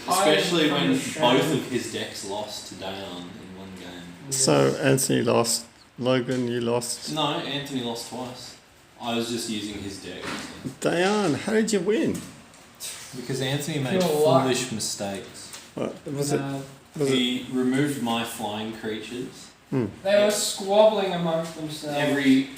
Especially when both of his decks lost to Dayon in one game. So Anthony lost. Logan, you lost. No, Anthony lost twice. I was just using his deck. Diane, how did you win? Because Anthony made foolish mistakes. What was He removed my flying creatures. They were squabbling amongst themselves. Well, not really.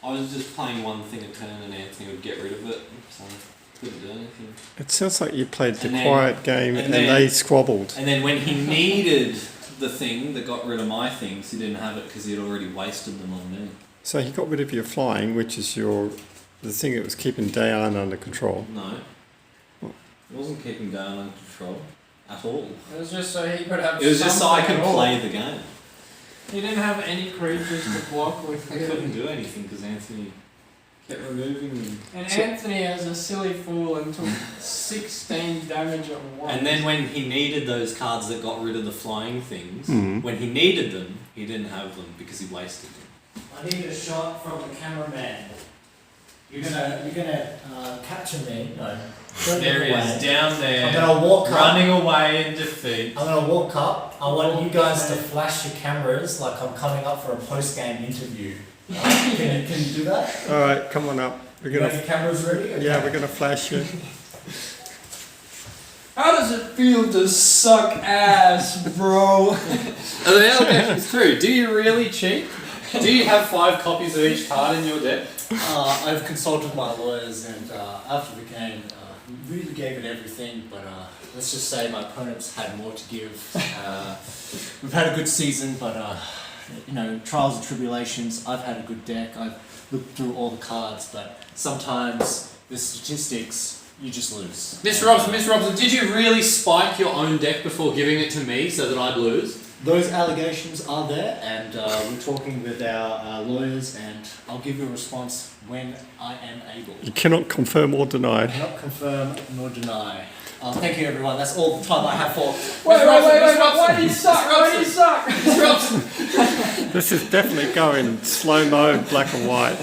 I was just playing one thing a turn and Anthony would get rid of it, so I couldn't do anything. It sounds like you played the quiet game and they squabbled. And then when he needed the thing that got rid of my things, he didn't have it because he had already wasted them on me. So he got rid of your flying, which is the thing that was keeping Diane under control. No. It wasn't keeping Dayon under control at all. It was just so he could have. It was just so I could play the game. He didn't have any creatures to block with. I couldn't do anything because Anthony kept removing them. And Anthony, as a silly fool, and took 16 damage at once. And then when he needed those cards that got rid of the flying things, when he needed them, he didn't have them because he wasted them. I need a shot from the cameraman. You're gonna capture me. No. There he is, down there. I'm gonna walk running away in defeat. I'm gonna walk up. I want you guys to flash your cameras like I'm coming up for a post-game interview. Can you do that? All right, come on up. You got your cameras ready? Okay. Yeah, we're gonna flash you. How does it feel to suck ass, bro? Are the allegations true? Do you really cheat? Do you have 5 copies of each card in your deck? I've consulted my lawyers, and after the game, really gave it everything. But let's just say my opponents had more to give. We've had a good season, but trials and tribulations. I've had a good deck. I've looked through all the cards, but sometimes the statistics, you just lose. Miss Robson, did you really spike your own deck before giving it to me so that I'd lose? Those allegations are there, and we're talking with our lawyers, and I'll give you a response when I am able. You cannot confirm or deny. I cannot confirm nor deny. Thank you, everyone. That's all the time I have for. Wait, why do you suck? Why do you suck? This is definitely going slow-mo, black and white.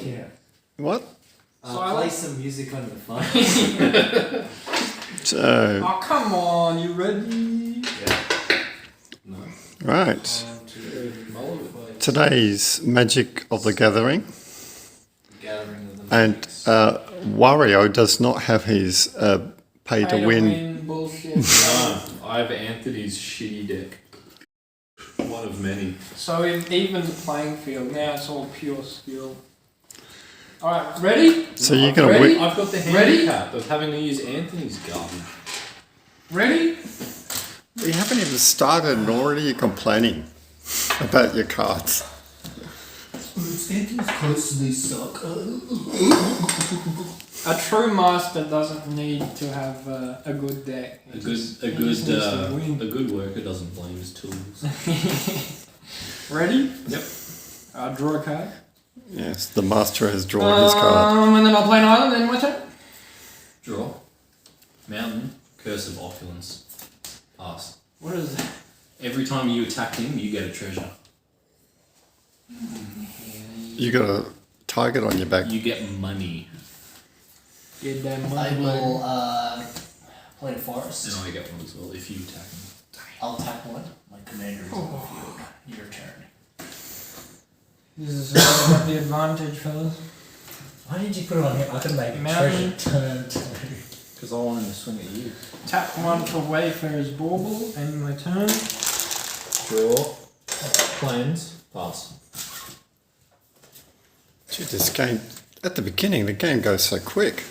Yeah. What? Play some music on the phone. So, Oh, come on, you ready? No. right. Today's Magic of the Gathering. And Wario does not have his pay to win. Bullshit. No, I have Anthony's shitty deck. One of many. So it evens the playing field. Now it's all pure skill. Alright, ready? So you're going to win. I've got the handicap of having to use Anthony's garbage. Ready? You haven't even started and already you're complaining about your cards. Anthony's constantly suck. A true master doesn't need to have a good deck. A good worker doesn't blame his tools. Ready? Yep. I'll draw a card. Yes, the master has drawn his card. And then I'll play an island, then my turn. Draw. Mountain. Curse of Opulence. Pass. What is that? Every time you attack him, you get a treasure. You got a target on your back. You get money. Get that I money. will play the forest. And I get one as well if you attack him. I'll attack one. My commander is on the field. Your turn. This is about the advantage, fellas. Why did you put it on here? I could make a Mountain. treasure turn. Because I wanted to swing at you. Tap one for Wayfarer's Bauble, and my turn. Draw. Plains. Pass. Gee, this game, at the beginning, the game goes so quick.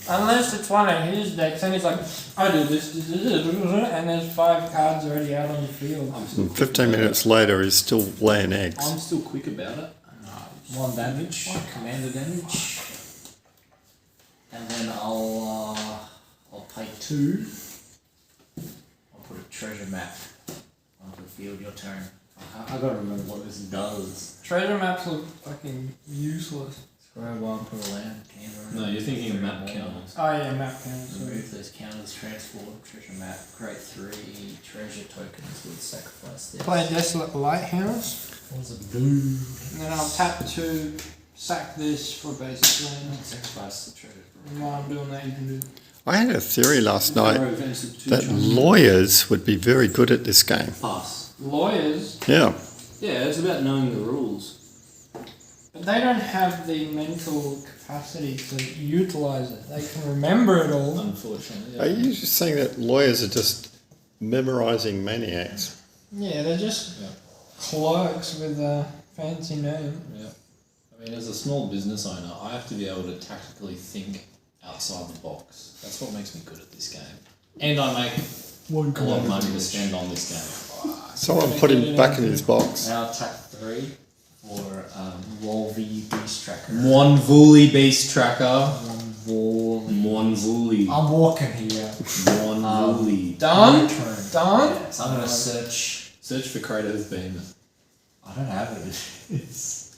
Unless it's one of his decks, and he's like, I do this, and there's 5 cards already out on the field. And 15 minutes later, he's still laying eggs. I'm still quick about it. 1 damage. Commander damage. And then I'll play 2. I'll put a treasure map onto the field. Your turn. I gotta remember what this does. Treasure maps look fucking useless. Grab one, put a land, camera. No, you're thinking of map counters. Oh yeah, map counters. Sorry. Remove those counters, transform, treasure map, create 3 treasure tokens with sacrifice this. Play a Desolate Lighthouse. What's a blue? And then I'll tap 2, sack this for basic land. Sacrifice the treasure. And while I'm doing that, you can do. I had a theory last night Zero events of 2 that choices. lawyers would be very good at this game. Pass. Lawyers, Yeah. Yeah, it's about knowing the rules. but they don't have the mental capacity to utilize it. They can remember it all. Unfortunately. Are you just saying that lawyers are just memorising maniacs? Yeah, they're just Yeah. clerks with a fancy name. Yeah. I mean, as a small business owner, I have to be able to tactically think outside the box. That's what makes me good at this game. And I make a lot of money to spend on this game. Someone put him back in his box. Now tap 3 for Wolvie Beast Tracker. Monvuli Beast Tracker. Wolvie. Monvuli. I'm walking here. Monvuli. Done? Turn. Done? Yeah, so I'm gonna search. Search for Kratos Behemoth. I don't have it. It's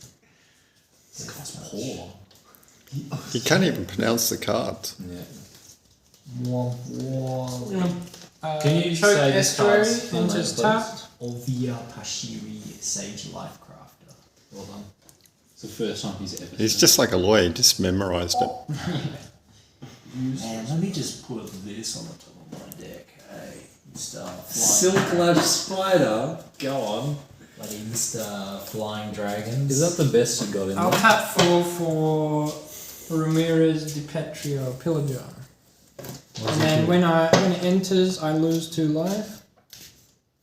Poor. He can't even pronounce the cards. Yeah. Can you choke say this estuary, card's full name, enters please? tapped. Ovia Pashiri Sage Life Crafter. Well done. It's the first time he's ever He's done just like a lawyer, he just memorised it. Man, let me just put this on the top of my deck. Hey, Mr. Flying Silk Lodge Spider. Go on. Bloody Mr. Flying Dragons. Is that the best you got in I'll there? tap 4 for Ramirez de Petrio Pillager. And then when it enters, I lose 2 life.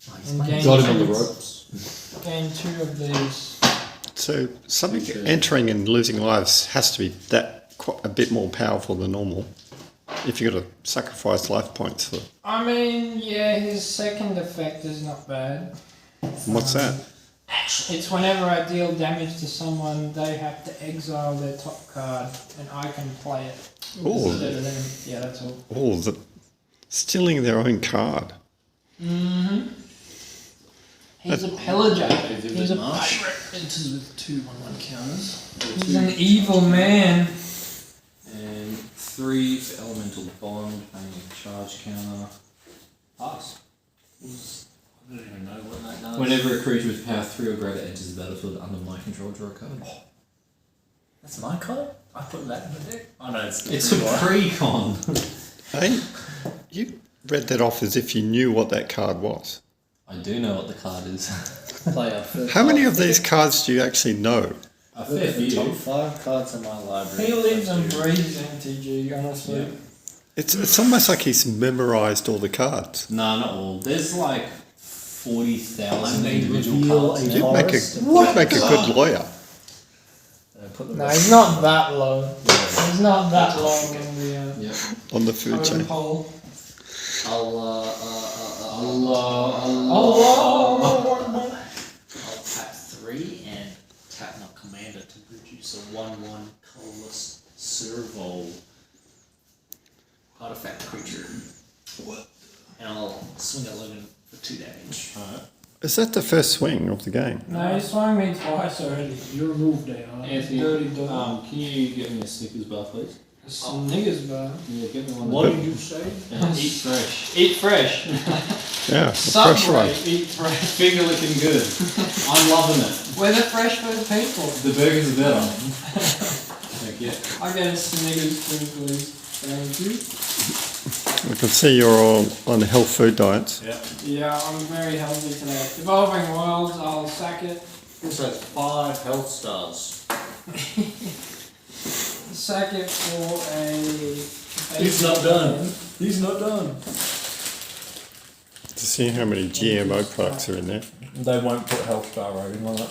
Oh, he's And playing- gain Got him on the 2 ropes. Gain 2 of these. So something entering and losing lives has to be a bit more powerful than normal. If you've got to sacrifice life points for. I mean, yeah, his second effect is not bad. What's that? It's whenever I deal damage to someone, they have to exile their top card, and I can play it Oh. instead of them. Yeah, that's all. Oh, stealing their own card. Mm-hmm. He's a pillager. He's a Marsh. pirate. Enters with 2 1/1 counters. He's an evil man. And 3 for Elemental Bond, paying a charge counter. Pass. I don't even know what that does. Whenever a creature with power 3 or greater enters the battlefield under my control, draw a card. That's my card? I put that in the deck? Oh no, it's the It's a pre-con. Hey, you read that off as if you knew what that card was. I do know what the card is. player. How many of these cards do you actually know? A fair The top few. 5 cards in my library. He lives and breathes MTG, honestly. Yeah. It's almost like he's memorised all the cards. No, not all. There's like 40,000 I may individual reveal cards. a You'd make forest a, of you'd make a good lawyer. Put them No, he's not that low. He's not that low on the Yep. On the food totem chain. pole. Allah. Allah. I'll tap 3 and tap my commander to produce a 1/1 colorless servo artifact creature. What? And I'll swing at Logan for 2 damage. Alright. Is that the first swing of the game? No, he swung me twice already. You're moved there. Anthony, Dirty dog. can you get me a Snickers bar, please? Some niggas, bro. Yeah, get me one. What of did you say? them. Eat fresh. Eat fresh. Yeah, the fresh Subway, one. eat fresh. Finger looking good. I'm loving it. We're the fresh food people. The burgers are better. Heck yeah. I get a Snickers too, please. Thank you. I can see you're all on health food diets. Yeah, I'm very healthy today. Evolving Worlds, I'll sack it. Also has 5 health stars. Sack it for a... He's not done. He's not done. To see how many GMO products are in there. They won't put health star rating on it.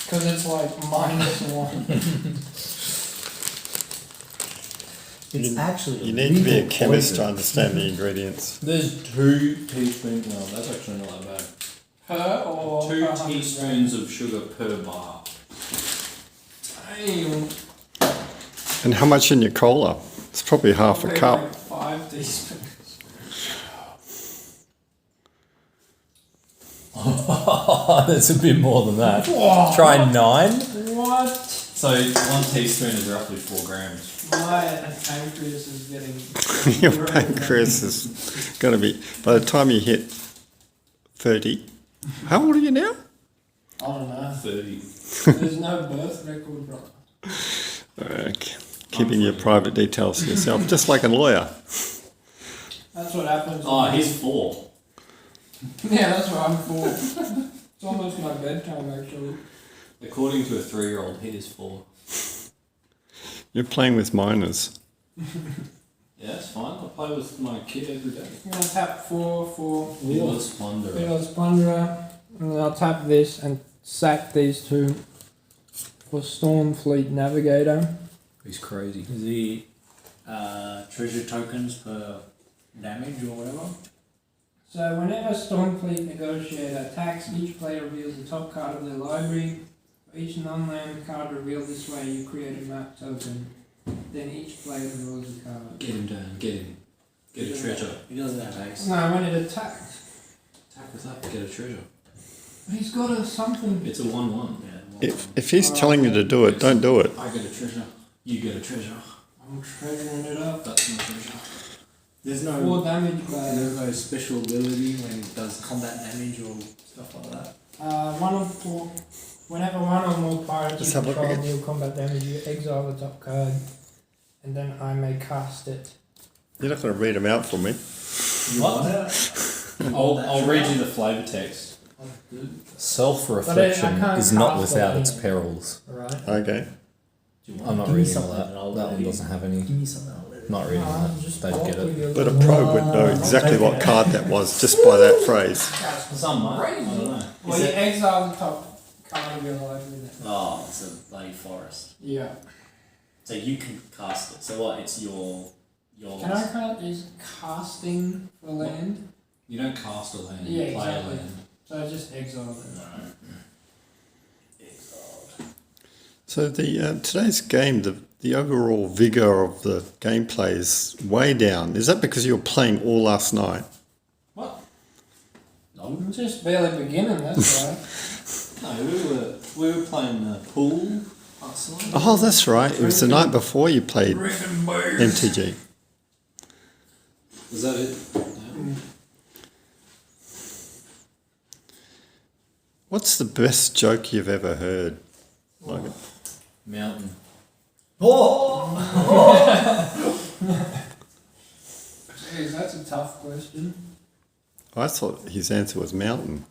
Because it's like -1. It's actually You need to be a chemist to understand the ingredients. There's 2 teaspoons. No, that's actually not that bad. Per or 2 per 100 teaspoons of sugar per bar. Damn. And how much in your cola? It's probably half a Probably cup. like 5 teaspoons. There's a bit more than that. Whoa. Try 9. What? So 1 teaspoon is roughly 4 grams. My pancreas is getting. Your pancreas is going to be, by the time you hit 30, how old are you now? I don't know. 30. There's no birth record, brother. Keeping your private details to yourself, just like a lawyer. That's what happens. Oh, he's 4. Yeah, that's what I'm for. It's almost my bedtime, actually. According to a 3-year-old, he is 4. You're playing with minors. Yeah, that's fine. I play with my kid every day. I'm gonna tap 4 for Fearless Wanderer. Fearless Wanderer, and then I'll tap this and sack these 2 for Stormfleet Navigator. He's crazy. Is he treasure tokens per damage or whatever? So whenever Stormfleet Negotiator attacks, each player reveals the top card of their library. For each non-land card revealed this way, you create a map token. Then each player reveals a card. Get him down. Get him. Get a treasure. He doesn't have ace. No, when it attacks. Attack with that. Get a treasure. He's got a something. It's a 1-1. Yeah, If he's telling you to do it, don't do it. I get a treasure. You get a treasure. I'm treasuring it up. That's my treasure. There's no 4 damage there's by no special ability when it does combat damage or stuff like that. 1 of 4. Whenever 1 or more pirates Let's you have a look control again. deal combat damage, you exile the top card, and then I may cast it. You're not going to read them out for me. What? I'll read you the flavour text. Self-reflection can't is not cast without it. its perils. Right. Okay. I'm not Give me reading all something that. and I'll That let one you- doesn't have any. Give me something, I'll let it. Not reading I'm that. just Don't get awkward, it. you're But a little- pro would know exactly what card that was just by that phrase. Some might. I don't know. Well, you exile the top card of your library then. Oh, it's a bloody forest. Yeah. So you can cast it. So what? It's your. Can I count as casting for land? You don't cast a land. Yeah, you play exactly. a land. So I just exile it. No. Exiled. So the today's game, the overall vigor of the gameplay is way down. Is that because you were playing all last night? What? No. I'm just barely beginning, that's right. No, we were playing pool last night. Oh, that's right. It was the night before you played MTG. Was that it? Yeah. What's the best joke you've ever heard? Logan? Mountain. Jeez, that's a tough question. I thought his answer was mountain.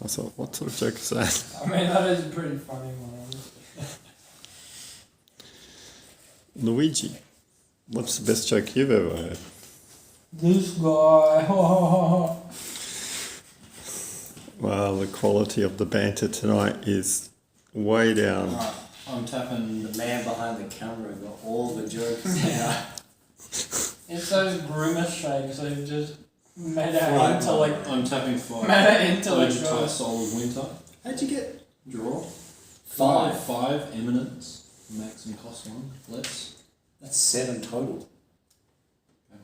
I thought, what sort of joke is that? I mean, that is a pretty funny one, honestly. Luigi, what's the best joke you've ever heard? This guy, Well, the quality of the banter tonight is way down. Alright, I'm tapping. The man behind the camera got all the jokes now. It's those grimace shakes, they've just meta Right, intellect. I'm tapping 5. Meta intellect. Vegetate Soul of Winter. How'd you get Draw. 5? 5 Eminence. Maximum cost 1. Less. That's 7 total.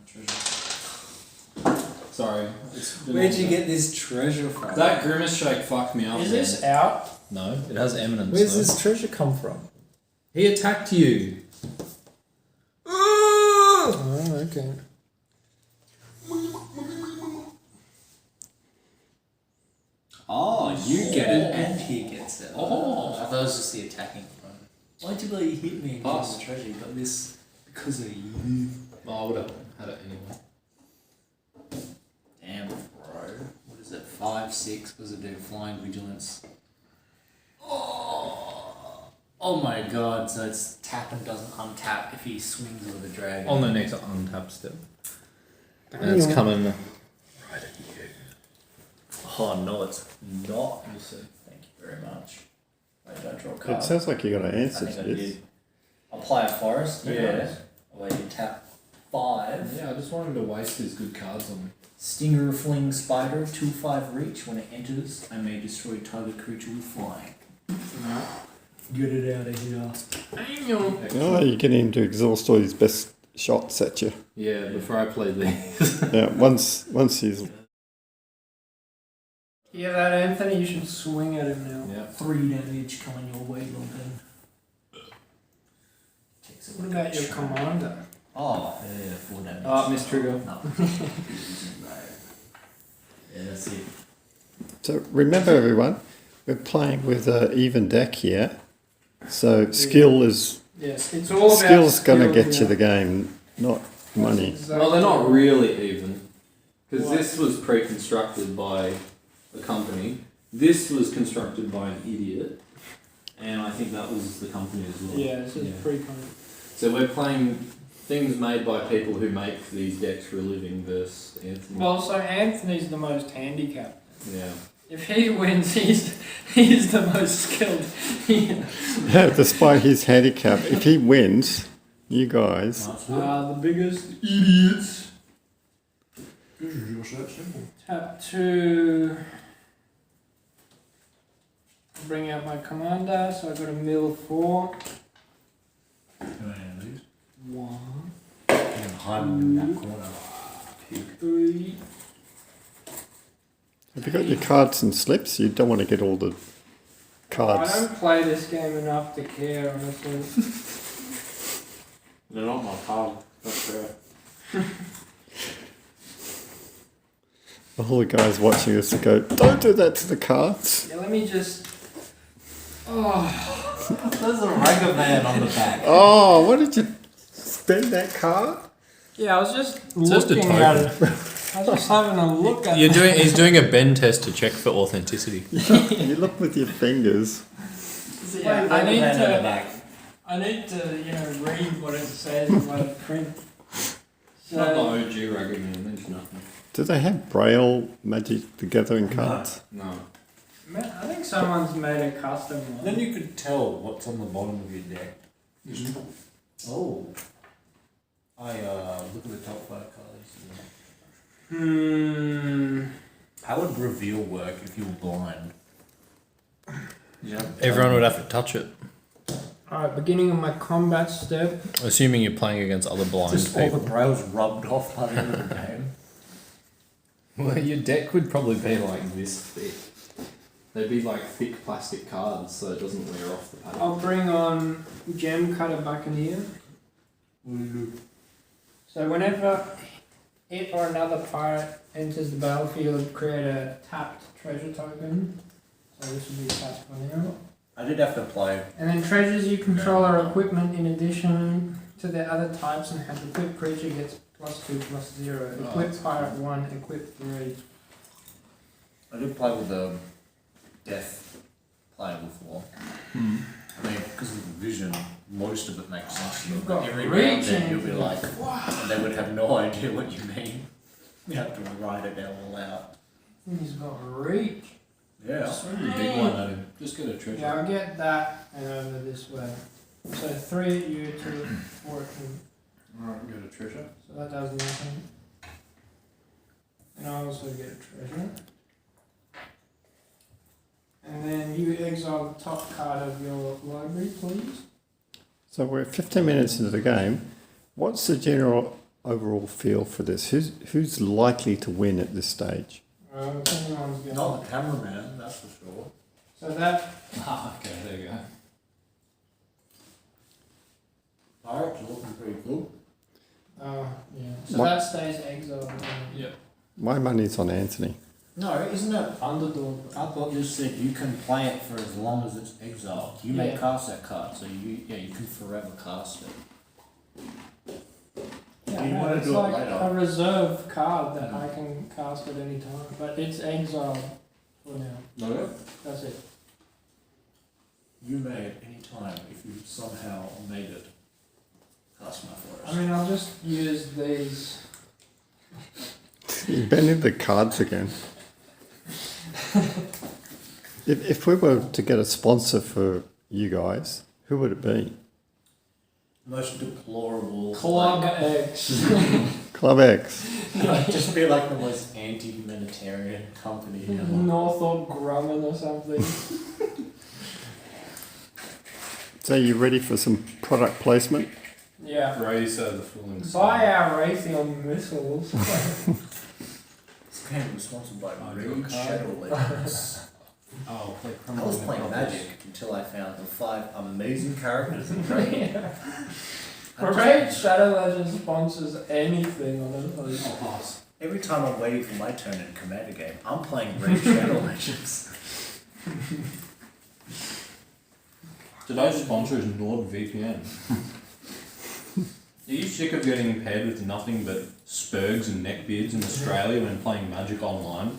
Treasure. Sorry. Where'd you get this treasure from? That grimace shake fucked me up. Is man. this out? No, it has eminence. Where's though. this treasure come from? He attacked you. Oh, okay. Oh, you get it and he gets it. Oh. I thought it was just the attacking one. Why'd you let you hit me and get Pass. the treasure? You got this because of you. Oh, I would have had it anyway. Damn, bro. What is it? 5, 6. What does it do? Flying vigilance. Oh my god. So it's tap and doesn't untap if he swings with the dragon. On the next untap step. And it's coming right at you. Oh no, it's not. We'll see. Thank you very much. Wait, don't draw a card. It sounds like you got an I answer think to I this. did. Apply a forest. Yeah. Yeah. Where you tap 5. Yeah, I just wanted to waste these good cards on me. Stinger fling spider, 2/5 reach. When it enters, I may destroy target creature with flying. Get it out of here. Oh, you're getting him to exhaust all his best shots at you. Yeah, before I played these. Yeah, once he's Yeah, that Anthony, you should swing at him now. Yeah. 3 damage coming your way, Logan. What about your commander? Oh, yeah, 4 damage. Miss Trigger. No. Yeah, that's it. So remember, everyone, we're playing with an even deck here. So skill is Yes, it's all about skill's going to skill, get yeah. you the game, not money. Well, they're not really even. Because Why? this was pre-constructed by a company. This was constructed by an idiot. And I think that was the company as well. Yeah, this is Yeah. pre-con. So we're playing things made by people who make these decks for a living versus Anthony. Well, so Anthony's the most handicapped. Yeah. If he wins, he's the most skilled. Yeah, despite his handicap, if he wins, you guys. The biggest idiots. This is just that simple. Tap 2. Bring out my commander, so I've got a mill 4. How many of these? 1, You can hide them in that corner. 3. Have you got your cards and slips? You don't want to get all the I cards. don't play this game enough to care, honestly. They're not my pal. That's fair. All the guys watching us go, don't do that to the cards. Yeah, let me just. Oh, There's a Rugger Man on the back. Oh, what did you spend that card? yeah, I was just just a looking at it. I was just having a look at it. He's doing a bend test to check for authenticity. You look with your fingers. Yeah, I need Man on the to. back. I need to, read what it says by the print. Not the So, OG Rugged Man, there's nothing. Do they have Braille magic together in cards? No. man, I think someone's made a custom one. Then you could tell what's on the bottom of your deck. Oh. Look at the top 5 cards. How would reveal work if you were blind? Yeah. Everyone would have to touch it, Alright, beginning of my combat step. assuming you're playing against other blind Just all the people. braille's rubbed off by the end of the game. Well, your deck would probably be like this thick. They'd be like thick plastic cards so it doesn't wear off the paper. I'll bring on Gem Cutter Buccaneer. So whenever it or another pirate enters the battlefield, create a tapped treasure token. So this will be tapped for now. I did have to play. And then treasures you control are equipment in addition to their other types and have equipped creature gets +2/+0. Equip pirate 1, equip 3. I did play with the death player before. I mean, because of the vision, most of it makes sense to them. You've But got every now reach and then and you'll be like, and they would have no idea what you mean. You have to write it all out. He's got reach. Yeah. Pretty big one at him. Just get a treasure. Yeah, I'll get that and over this way. So 3 at you, 2 at 4 at him. Alright, get a treasure. So that does nothing. And I also get a treasure. And then you exile the top card of your library, please. So we're 15 minutes into the game. What's the general overall feel for this? Who's likely to win at this stage? If anyone's going. Not the cameraman, that's for sure. So that. Ah, okay, there you go. Pirates are looking pretty cool. Yeah. So What- that stays exiled. Yep. My money's on Anthony. No, isn't it underdog? I thought you said you can play it for as long as it's exiled. You may Yeah. cast that card, so you can forever cast it. Yeah, You no, wanna it's do it like later? a reserve card that I can cast at any time, but it's exiled for now. No? That's it. You may at any time if you somehow made it. Cast my forest. I mean, I'll just use these. You bending the cards again. If we were to get a sponsor for you guys, who would it be? Most deplorable. Club X. Club X. Just be like the most anti-humanitarian company ever. Northrop Grumman or something. So you ready for some product placement? Yeah. Razor, the full Buy our Raytheon missiles. This game was sponsored by Oh, Raid your card. Shadow Legends. Oh, play I was playing Magic until I found the 5 amazing characters in Raid. Raid Shadow Legends sponsors anything on it. I'll pass. Every time I'm waiting for my turn in a Commander game, I'm playing Raid Shadow Legends. Today's sponsor is NordVPN. Are you sick of getting paired with nothing but spurgs and neckbeards in Australia when playing Magic Online?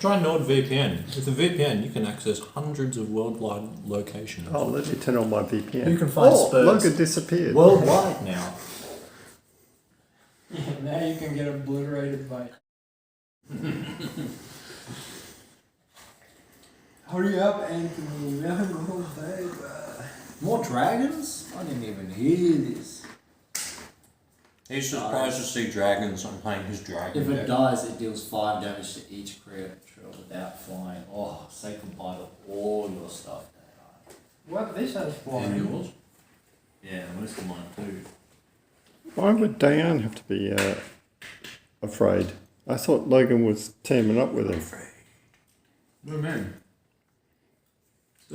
Try NordVPN. With a VPN, you can access hundreds of worldwide locations. Oh, let me turn on my VPN. You can find Spurs Logan disappeared. worldwide now. Yeah, now you can get obliterated by. Hurry up, Anthony. We haven't got all day, More dragons? I didn't even hear this. He's surprised to see dragons. I'm playing his dragon If it deck. dies, it deals 5 damage to each creature without flying. Oh, say goodbye to all your stuff. What? This has And flying. yours? Yeah, most of mine too. Why would Diane have to be afraid? I thought Logan was teaming up with him. No man.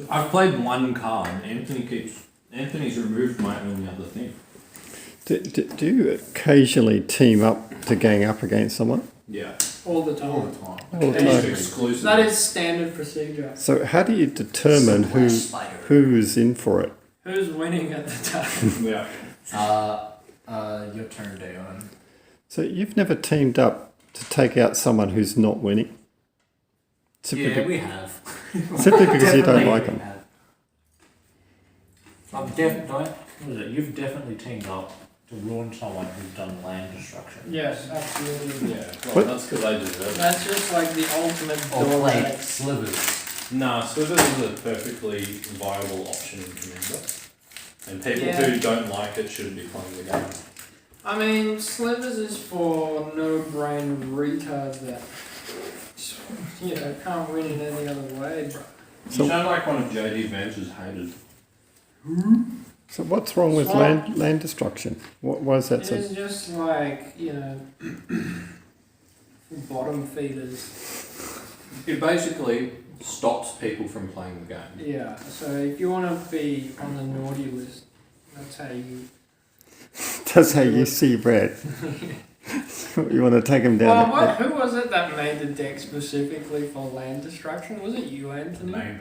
I've played one card. Anthony's removed my only other thing. Do you occasionally team up to gang up against someone? Yeah. All the time. All the Okay. time. Exclusive. That is standard procedure. So how do you determine who is in for it? Who's winning at the time? Yeah. Your turn, Dayon. So you've never teamed up to take out someone who's not winning? Simply, Yeah, we have. simply because you don't Definitely like them. have. You've definitely teamed up to ruin someone who's done land destruction. Yes, absolutely. Yeah. Well, What? that's because I deserve it. That's just like the ultimate Or door played hack. slivers. Nah, Slivers is a perfectly viable option in Commander. And people Yeah. who don't like it shouldn't be playing the game. I mean, Slivers is for no-brain retards that, can't win in any other way, bro. So- You sound like one of JD Vance's hated. So what's wrong with Swamp. land destruction? Why is that so? It's just like, bottom feeders. It basically stops people from playing the game. Yeah, so if you want to be on the naughty list, that's how you... That's how you see red. You want to take him down. Well, who was it that made the deck specifically for land destruction? Was it you, Anthony? Maybe.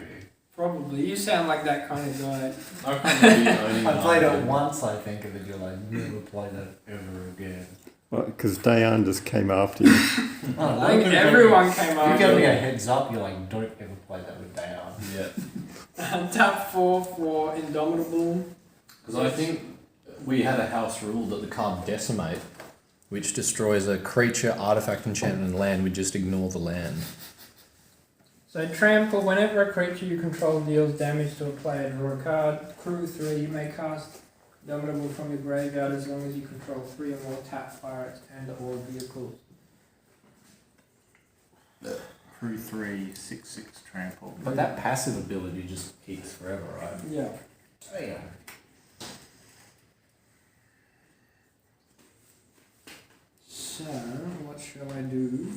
Probably. You sound like that kind of guy. I can't be owning I played it one. once, I think, and then you're like, never play that ever again. Because Diane just came after you. I think everyone came You after gave me me. a heads up, you're like, don't ever play that with Dayon. Yeah. Tap 4 for Indomitable. Because I think we had a house rule that the card Decimate, which destroys a creature, artifact, enchantment, and land, we just ignore the land. So trample, whenever a creature you control deals damage to a player, draw a card. Crew 3, you may cast Indomitable from your graveyard as long as you control 3 or more tap pirates and or vehicles. Crew 3, 6/6 trample. But that passive ability just keeps forever, right? Yeah. Oh, yeah. So, what shall I do?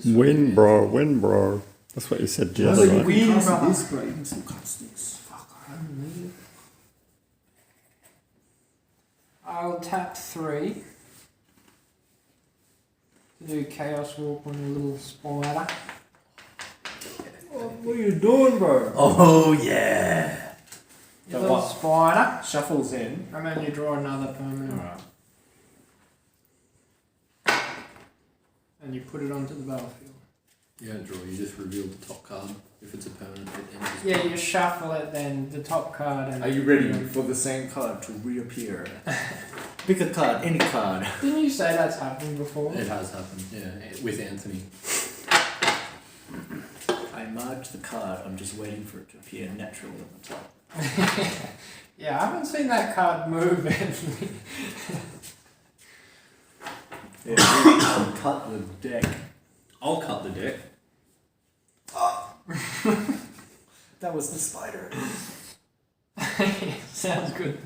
Win, bro. That's what you said the other night. This great. You can still cast this. Fuck, I don't need it. I'll tap 3 to do Chaos Walk on your little spider. What are you doing, bro? Oh, yeah. Your So little what? spider, Shuffles in. and then you draw another permanent, Alright. and you put it onto the battlefield. You don't draw, you just reveal the top card. If it's a permanent, it enters. Yeah, you shuffle it, then the top card, and... Are you ready for the same card to reappear? Pick a card, any card. Didn't you say that's happened before? It has happened, yeah, with Anthony. I marked the card, I'm just waiting for it to appear naturally on the top. Yeah, I haven't seen that card move, Anthony. Yeah, cut the deck. I'll cut the deck. That was the spider. Sounds good.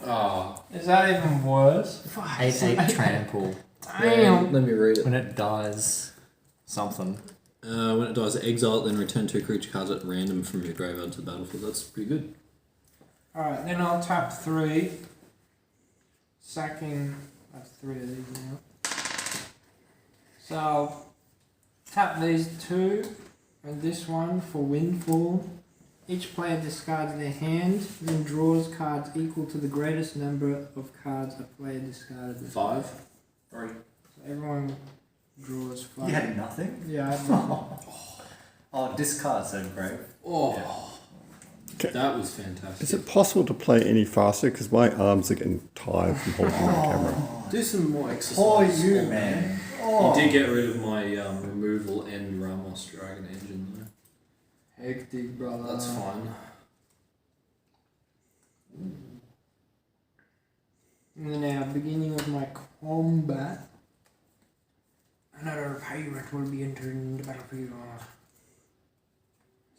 Oh. Is that even worse? 8/8 trample. Damn. Let me read it. When it dies, something. When it dies, exile it, then return 2 creature cards at random from your graveyard to the battlefield. That's pretty good. Alright, then I'll tap 3. Sacking. That's 3 of these now. So I'll tap these 2 and this one for windfall. Each player discards their hand, then draws cards equal to the greatest number of cards a player discarded. 5. 3. So everyone draws 5. You had nothing? Yeah, I draw. Oh, discard so great. Oh, Okay. that was fantastic. Is it possible to play any faster? Because my arms are getting tired from holding the camera. Do some more exercise. Oh, you, man. Oh. You did get rid of my removal and Ramos Dragon Engine though. Hectic, brother. That's fine. And now, beginning of my combat. Another pirate will be entering the battlefield.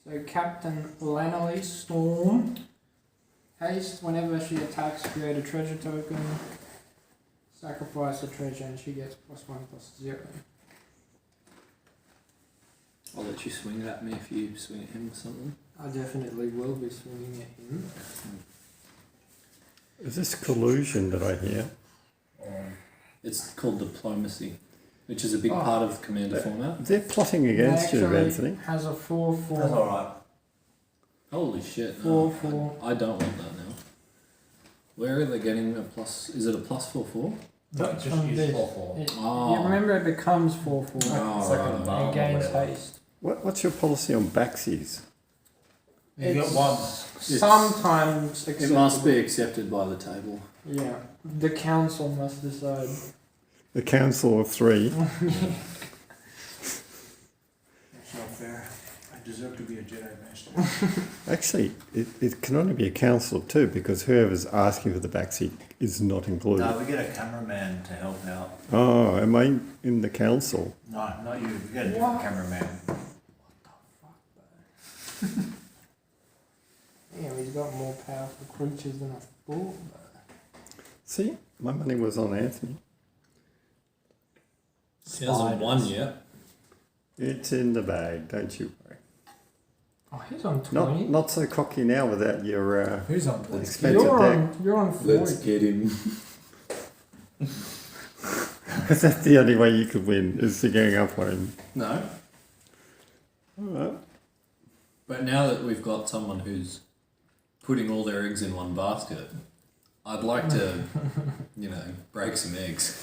So Captain Lanolly Storm. Haste, whenever she attacks, create a treasure token. Sacrifice a treasure and she gets +1/+0. I'll let you swing it at me if you swing at him or something. I definitely will be swinging at him. Is this collusion that I hear? It's called diplomacy, which is a big Oh. part of Commander format. They're plotting against you, Actually Anthony. has a 4/4. That's alright. Holy shit! 4/4. I don't want that now. Where are they getting a plus? Is it a +4/4? No, It's just from use this. 4/4. Oh. You remember it becomes 4/4. Oh, It's like a right. bomb It or gains whatever. haste. What's your policy on backsies? You got It's one. Sometimes It acceptable. must be accepted by the table. Yeah, the council must decide. The council of 3. That's not fair. I deserve to be a Jedi Master. Actually, it can only be a council of 2 because whoever's asking for the backseat is not included. No, we get a cameraman to help out. Oh, am I in the council? No, not you. We get a different What? cameraman. Damn, he's got more powerful creatures than I thought. See, my money was on Anthony. He hasn't won yet. It's in the bag, don't you worry. Oh, he's on 20. Not so cocky now without your Who's on 20? expensive deck. You're on 40. get him. That's the only way you could win, is to gang up on him. No. Alright. But now that we've got someone who's putting all their eggs in one basket, I'd like to, break some eggs.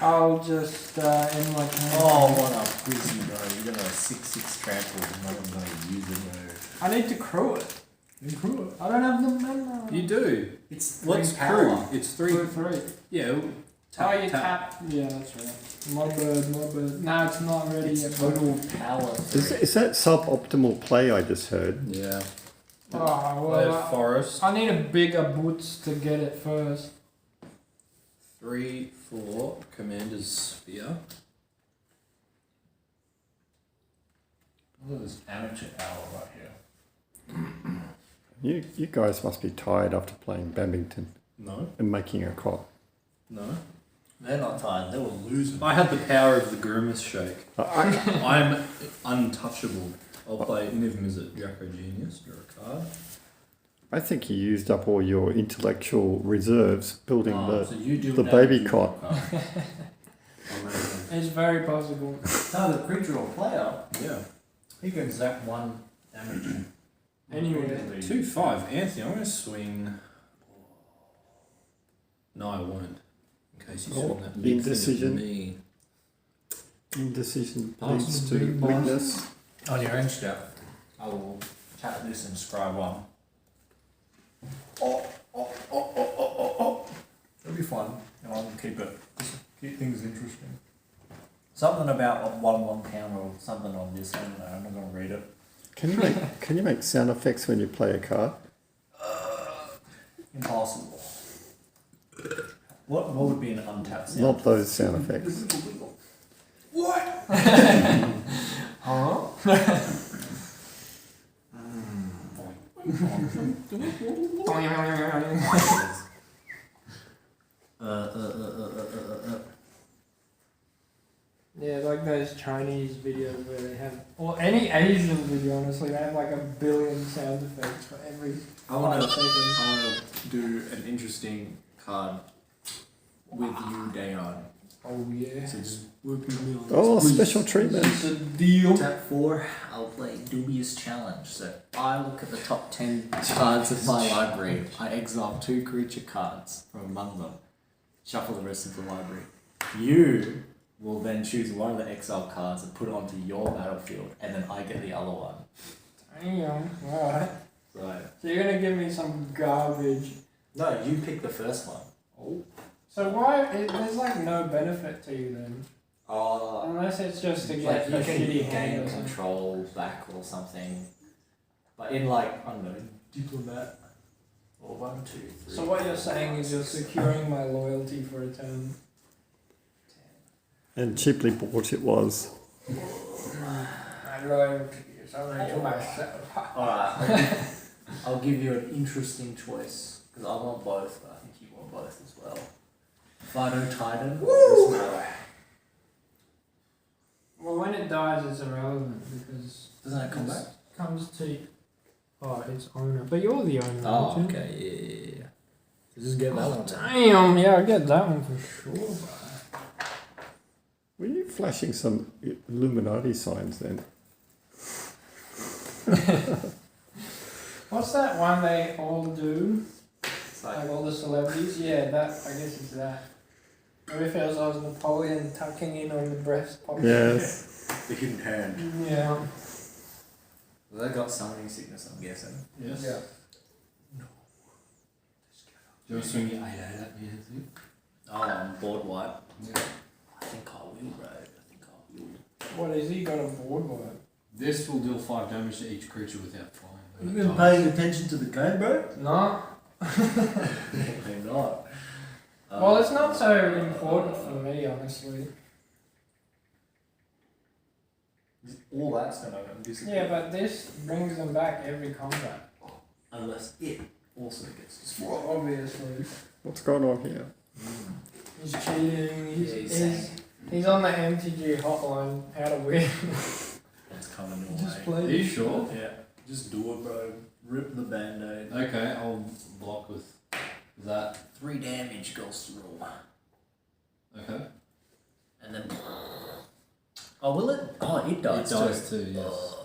I'll just end my turn. Oh, what a prison, bro. You got a 6/6 trample and no one's going to use it, bro. I need to crew it. You crew it. I don't have the mana. You do. It's 3 What's power. crew? It's 3. 3. Yeah. Oh, you tap. Yeah, that's right. My bird. No, it's not ready It's yet. total power. Is that suboptimal play I just heard? Yeah. Oh, Play well, forest. I need a bigger boots to get it first. 3, 4. Commander's sphere. Look at this amateur hour right here. You guys must be tired after playing badminton No. and making a cot. No. They're not tired. They were losing. I had the power of the grimace shake. I, I'm untouchable. I'll play Niv Mizzet, Jacko Genius, draw a card. I think you used up all your intellectual reserves building So you do the that baby if you- cot. Amazing. It's very possible. Target creature or player, Yeah. he can zap 1 damage. Anyway. 2-5. Anthony, I'm going to swing. No, I won't. In case you Oh, swing that big indecision. thing at me. Indecision Awesome, leads to big boss. weakness. On your end step, I will tap this and scry 1. It'll be fun, and I'll keep it. Just keep things interesting. Something about a 1/1 counter or something on this. I don't know. I'm not going to read it. Can you make sound effects when you play a card? Impossible. What would be an untapped sound? Not those sound effects. Huh? Yeah, like those those Chinese videos where they have, or any Asian video, honestly, they have like 1 billion sound effects for every I want 5 seconds. to do an interesting card with you, Dayon. Oh yeah. So just work with me on this. Oh, please. special treatment. It's a deal. Tap 4, I'll play Dubious Challenge. So I look at the top 10 cards of my library. I exile 2 creature cards from among them. Shuffle the rest of the library. You will then choose one of the exile cards and put it onto your battlefield, and then I get the other one. Damn. Alright. Right. So you're gonna give me some garbage. No, you pick the first one. Oh. So why? There's like no benefit to you then, Oh, unless it's just to like get you a can shitty hand gain or something. control back or something. But in like, I don't know, diplomat or 1, 2, 3. So what you're saying is you're securing my loyalty for a turn. And cheaply bought it was. My loyalty is only to myself. Alright, I'll give you an interesting choice, because I want both, but I think you want both as well. Fido Titan. Woo! Well, when it dies, it's irrelevant because Doesn't that come back? comes to its owner. But you're the owner. Oh, aren't you? okay, yeah. So just get that one. Damn, yeah, I get that one for sure. Were you flashing some Illuminati signs then? What's that one they all do? It's Like like, all the celebrities? Yeah, that, I guess it's that. Or if it was Napoleon tucking in on the breast pocket. Yes. the hidden hand. Yeah. Well, they got summoning sickness, I'm guessing. Yes. Yeah. Do you want to swing your 8-8 at me, Anthony? Oh, I'm board wipe. Yeah. I think I will, bro. I think I will. What is he got a board wipe? This will deal 5 damage to each creature without flying. You been paying attention to the game, bro? No. They're not. Well, it's not so important for me, honestly. All that's gonna disappear. Yeah, but this brings them back every combat. Unless it also gets destroyed. Well, obviously. What's going on here? He's cheating. Yeah, He's on the MTG hotline. How to win. It's coming your Just way. play. Are you sure? Yeah. Just do it, bro. Rip the band-aid. Okay, I'll block with that. 3 damage goes through. Okay. And then... Oh, will it? Oh, it does. It dies too, yes.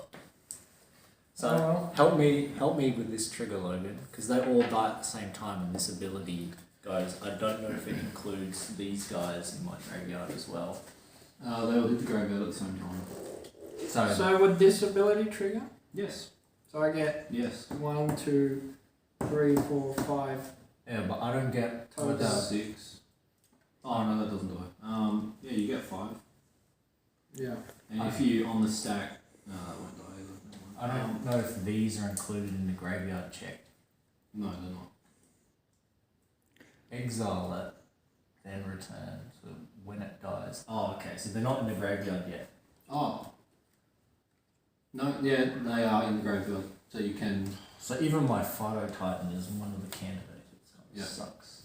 So, help me with this trigger, Logan, because they all die at the same time and this ability goes. I don't know if it includes these guys in my graveyard as well. They'll hit the graveyard at the same time. So would this ability trigger? Yes. So I get Yes. 1, 2, 3, 4, 5. Yeah, but I don't get... Total. That's 6. Oh no, that doesn't die. Yeah, you get 5. Yeah. And if you on the stack, no, that won't die either. I don't know if these are included in the graveyard check. No, they're not. Exile it, then return. So when it dies. Oh, okay. So they're not in the graveyard yet. Oh. No, yeah, they are in the graveyard, so you can. So even my Fido Titan is one of the candidates. It Yeah. sucks.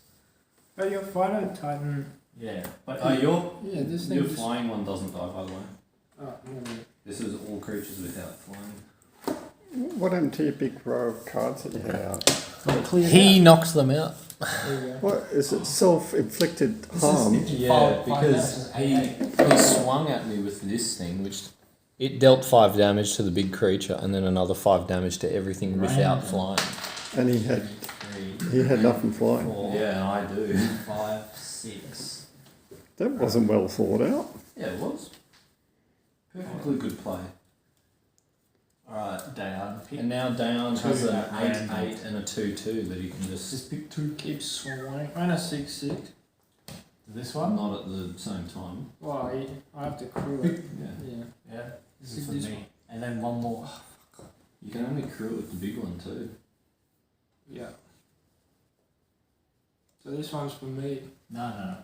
But your Fido Titan. Yeah, but Yeah, this thing. Your flying one doesn't die, by the way. Oh, no. This is all creatures without flying. What happened to your big row of cards that you had out? He knocks them out. There you go. What is it? Self-inflicted harm. Yeah, because he swung at me with this thing, which it dealt 5 damage to the big creature, and then another 5 damage to everything without flying. And he had nothing flying. 4, Yeah, I do. 5, 6. That wasn't well thought out. Yeah, it was. Perfectly good play. Alright, Dayan. And now Dayan has Two an at 8-8 and a 2-2 that he can just pick 2. Keep swinging. And a 6/6. This one? not at the same time. Well, I have to crew it. Yeah. Yeah. Yeah, this is for This me. And then one more. You can only crew it with the big one too. Yeah. So this one's for me. No.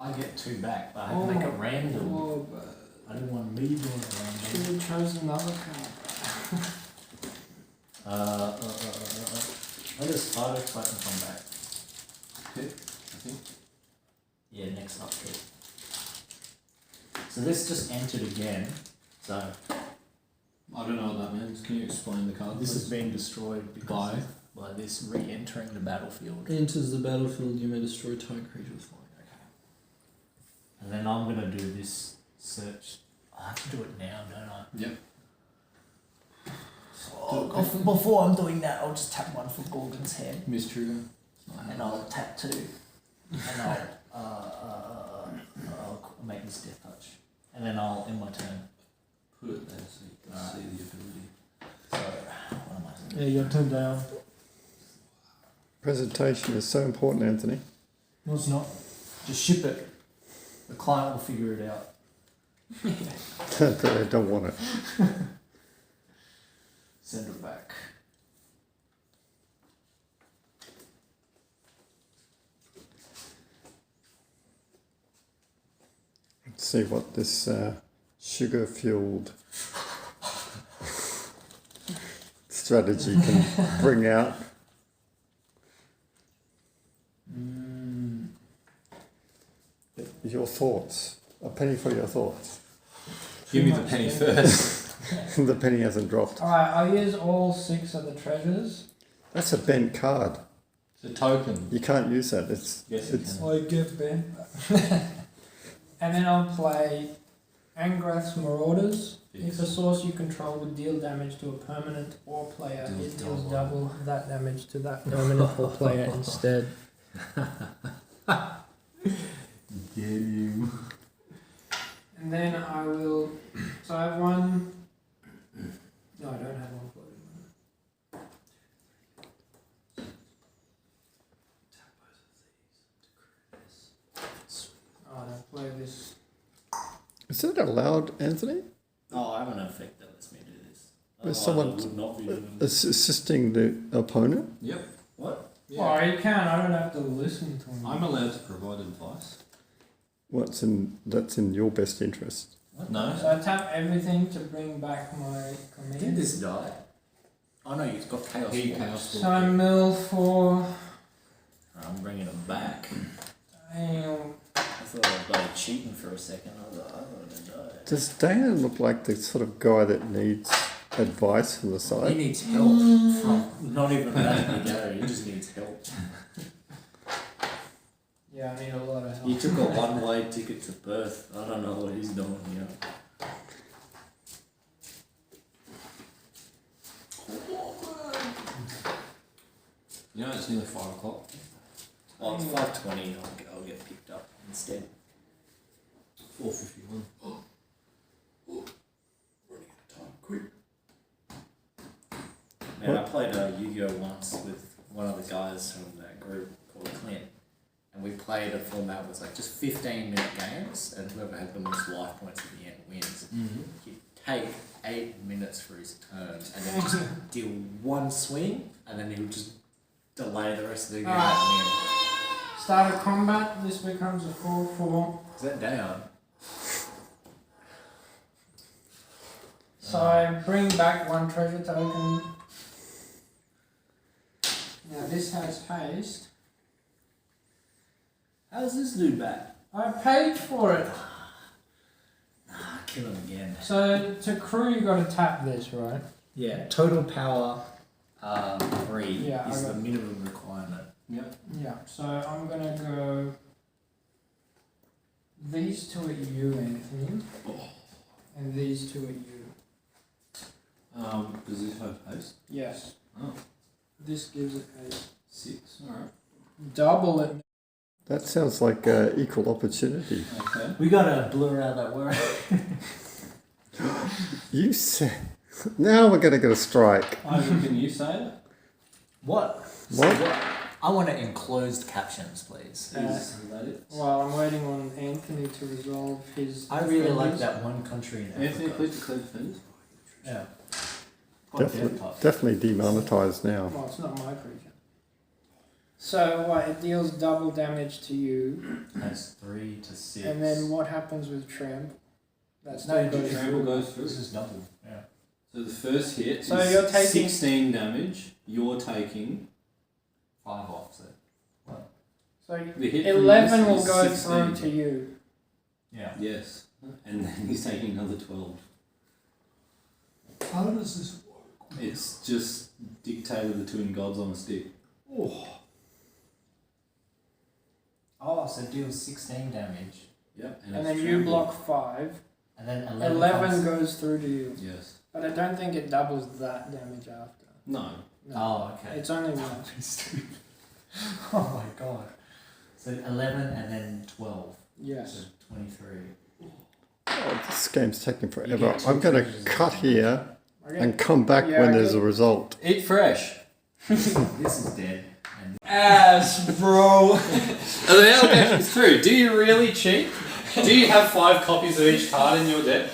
I get 2 back, but I have to make it random. Oh, but I didn't want me doing it should random. have chosen another card. When does Fido Titan come back? Pick, I think. Yeah, next update. So this just entered again. So I don't know what that means. Can you explain the card? this please? is being destroyed because by this re-entering the battlefield. Enters the battlefield, you may destroy target creature with flying. Okay. And then I'm gonna do this search. I have to do it now, don't I? Yep. So before I'm doing that, I'll just tap one for Gorgon's head, Mystery. and I'll tap two, and I'll make this death touch, and then I'll end my turn. Put it there so you can see the ability. So what am I doing? Yeah, you're turned down. Presentation is so important, Anthony. No, it's not. Just ship it. The client will figure it out. I don't want it. Send it back. Let's see what this sugar-fueled strategy can bring out. Your thoughts. A penny for your thoughts. Give me the penny first. The penny hasn't dropped. Alright, I'll use all 6 of the treasures. That's a bent card. It's a token. You can't use that. It's Yes, you it's can. I get Ben. And then I'll play Angrath's Marauders. If a source you control would deal damage to a permanent or player, it deals double that damage to that permanent or player instead. Get you. And then I will. So I have one. No, I don't have one floating. Oh, I'll play this. Is that allowed, Anthony? Oh, I have an effect that lets me do this. There's Otherwise, someone I would not be doing It's assisting the opponent. Yep. What? Yeah. Oh, you can. I don't have to listen to him. I'm allowed to provide advice. That's in your best interest. No. So I tap everything to bring back my Did command. this die? Oh no, you've got chaos. He Force. chaos. So I mill for. I'm bringing him back. Damn. I thought I was bloody cheating for a second. I was like, I'm gonna die. Does Dan look like the sort of guy that needs advice from the He side? needs help from not even letting me go. He just needs help. Yeah, I need a lot of help. He took a one-way ticket to Perth. I don't know what he's doing here. You know, it's nearly 5 o'clock. Oh, it's 5:20. I'll get picked up instead. 4:51. Man, I played Yu-Gi-Oh once with one of the guys from that group called Clint, and we played a format that was like just 15-minute games, and whoever had the most life points at the end wins. He'd take 8 minutes for his turn, and then just deal one swing, and then he would just delay the rest of the game and win. Start a combat. This becomes a 4/4. Is that down? So I bring back one treasure token. Now this has haste. How's this dude back? I paid for it. Ah, kill him again. So to crew you gotta tap this, right? Yeah, total power 3 Yeah, is I the got- minimum requirement. Yep. Yeah. So I'm gonna go these two at you, Anthony. And these two at you. Does this have haste? Yes. Oh. This gives it haste. 6. Alright. Double it. That sounds like equal opportunity. Okay. We gotta blur out that word. You said. Now we're going to get a strike. Ivan, can you say it? What? What? I want to enclosed captions, please. Is that it? Well, I'm waiting on Anthony to resolve his. I really like defenders. that one country in Anthony, Africa. please declare defenders. Yeah. Definitely demonetised now. Well, it's not my creature. So what? It deals double damage to you, That's 3 to 6. and then what happens with Tramp? That's No, still goes Trample through. goes through. This is double. Yeah. So the first hit So is you're taking- 16 damage. You're taking 5 off, so. So the hit. from 11 this will is go 16. through to you. Yeah. Yes. and then he's taking another 12. How does this work? It's just Dictator of the Twin Gods on a stick. Oh, so it deals 16 damage. Yep. And it's then you trampled. block 5. And then 11, 11 comes- goes through to you. Yes. But I don't think it doubles that damage after. No. No. Oh, okay. It's only one. Oh my god. So 11 and then 12. Yes. So 23. Oh, this game's taking forever. get two I'm going to treasures cut in here Okay. and come back Yeah, when I there's get- a result. Eat fresh. This is dead. And Ass, bro. The allegation's true. Do you really cheat? Do you have 5 copies of each card in your deck?